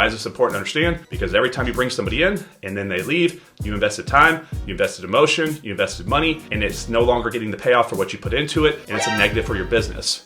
Why is this important to understand? Because every time you bring somebody in and then they leave, you invested time, you invested emotion, you invested money, and it's no longer getting the payoff for what you put into it, and it's a negative for your business.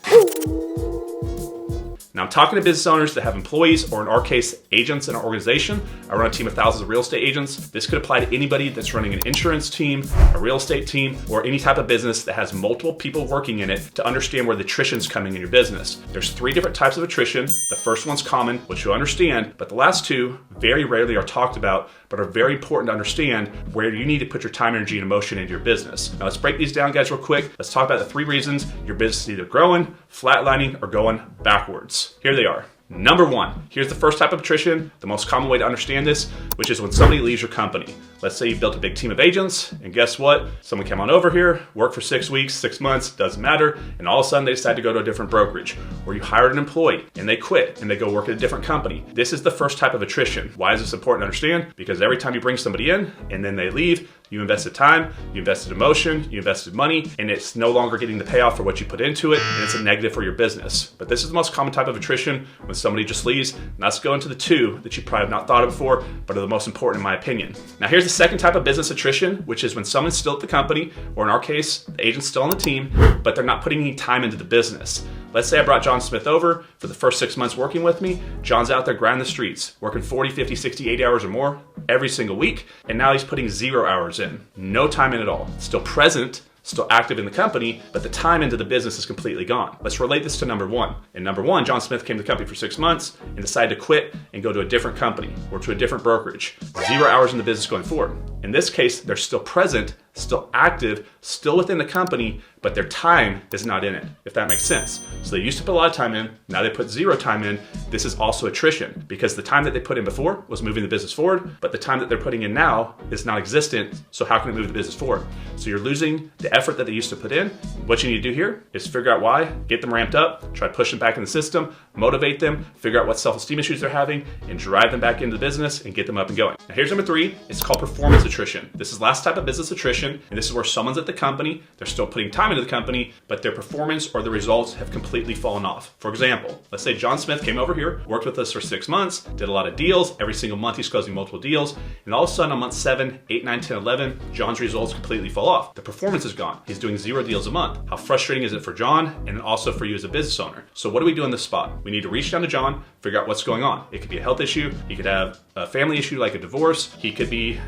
Now, I'm talking to business owners that have employees, or in our case, agents in our organization. I run a team of thousands of real estate agents. This could apply to anybody that's running an insurance team, a real estate team, or any type of business that has multiple people working in it to understand where the attrition's coming in your business. There's 3 different types of attrition. The first one's common, which you'll understand, but the last 2 very rarely are talked about, but are very important to understand where you need to put your time, energy, and emotion into your business. Now, let's break these down, guys, real quick. Let's talk about the 3 reasons your business is either growing, flatlining, or going backwards. Here they are. Number 1, here's the first type of attrition, the most common way to understand this, which is when somebody leaves your company. Let's say you built a big team of agents, and guess what? Someone came on over here, worked for 6 weeks, 6 months, doesn't matter, and all of a sudden they decide to go to a different brokerage. Or you hired an employee, and they quit, and they go work at a different company. This is the first type of attrition. Why is this important to understand? Because every time you bring somebody in, and then they leave, you invested time, you invested emotion, you invested money, and it's no longer getting the payoff for what you put into it, and it's a negative for your business. But this is the most common type of attrition, when somebody just leaves. And let's go into the 2 that you probably have not thought of before, but are the most important in my opinion. Now, here's the second type of business attrition, which is when someone's still at the company, or in our case, the agent's still on the team, but they're not putting any time into the business. Let's say I brought John Smith over for the first 6 months working with me. John's out there grinding the streets, working 40, 50, 60, 80 hours or more every single week. And now he's putting 0 hours in, no time in at all. Still present, still active in the company, but the time into the business is completely gone. Let's relate this to number 1. In number 1, John Smith came to the company for 6 months and decided to quit and go to a different company or to a different brokerage. 0 hours in the business going forward. In this case, they're still present, still active, still within the company, but their time is not in it, if that makes sense. So they used to put a lot of time in, now they put 0 time in. This is also attrition, because the time that they put in before was moving the business forward, but the time that they're putting in now is non-existent, so how can it move the business forward? So you're losing the effort that they used to put in. What you need to do here is figure out why, get them ramped up, try to push them back in the system, motivate them, figure out what self-esteem issues they're having, and drive them back into the business and get them up and going. Now here's number 3, it's called performance attrition. This is the last type of business attrition, and this is where someone's at the company, they're still putting time into the company, but their performance or the results have completely fallen off. For example, let's say John Smith came over here, worked with us for 6 months, did a lot of deals. Every single month he's closing multiple deals, and all of a sudden on month 7, 8, 9, 10, 11, John's results completely fall off. The performance is gone. He's doing 0 deals a month. How frustrating is it for John, and also for you as a business owner? So what do we do in this spot? We need to reach down to John, figure out what's going on. It could be a health issue. He could have a family issue like a divorce. He could be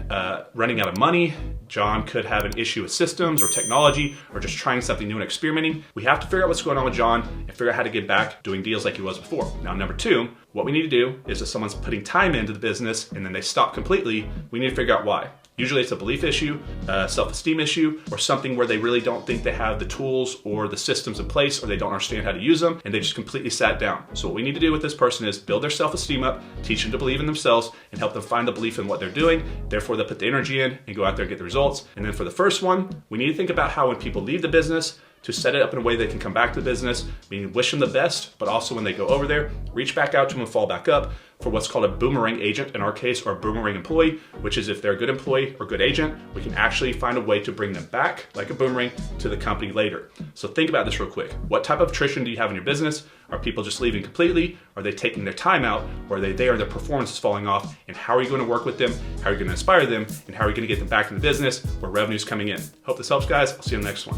running out of money. John could have an issue with systems or technology, or just trying something new and experimenting. We have to figure out what's going on with John and figure out how to get back doing deals like he was before. Now, number 2, what we need to do is if someone's putting time into the business and then they stop completely, we need to figure out why. Usually it's a belief issue, a self-esteem issue, or something where they really don't think they have the tools or the systems in place, or they don't understand how to use them, and they just completely sat down. So what we need to do with this person is build their self-esteem up, teach them to believe in themselves, and help them find the belief in what they're doing. Therefore, they'll put the energy in and go out there and get the results. And then for the first one, we need to think about how when people leave the business, to set it up in a way they can come back to the business, meaning wish them the best, but also when they go over there, reach back out to them and fall back up for what's called a boomerang agent in our case, or a boomerang employee, which is if they're a good employee or good agent, we can actually find a way to bring them back like a boomerang to the company later. So think about this real quick. What type of attrition do you have in your business? Are people just leaving completely? Are they taking their time out? Or are they there and their performance is falling off? And how are you going to work with them? How are you going to inspire them? And how are you going to get them back in the business where revenue's coming in? Hope this helps, guys. I'll see you in the next one.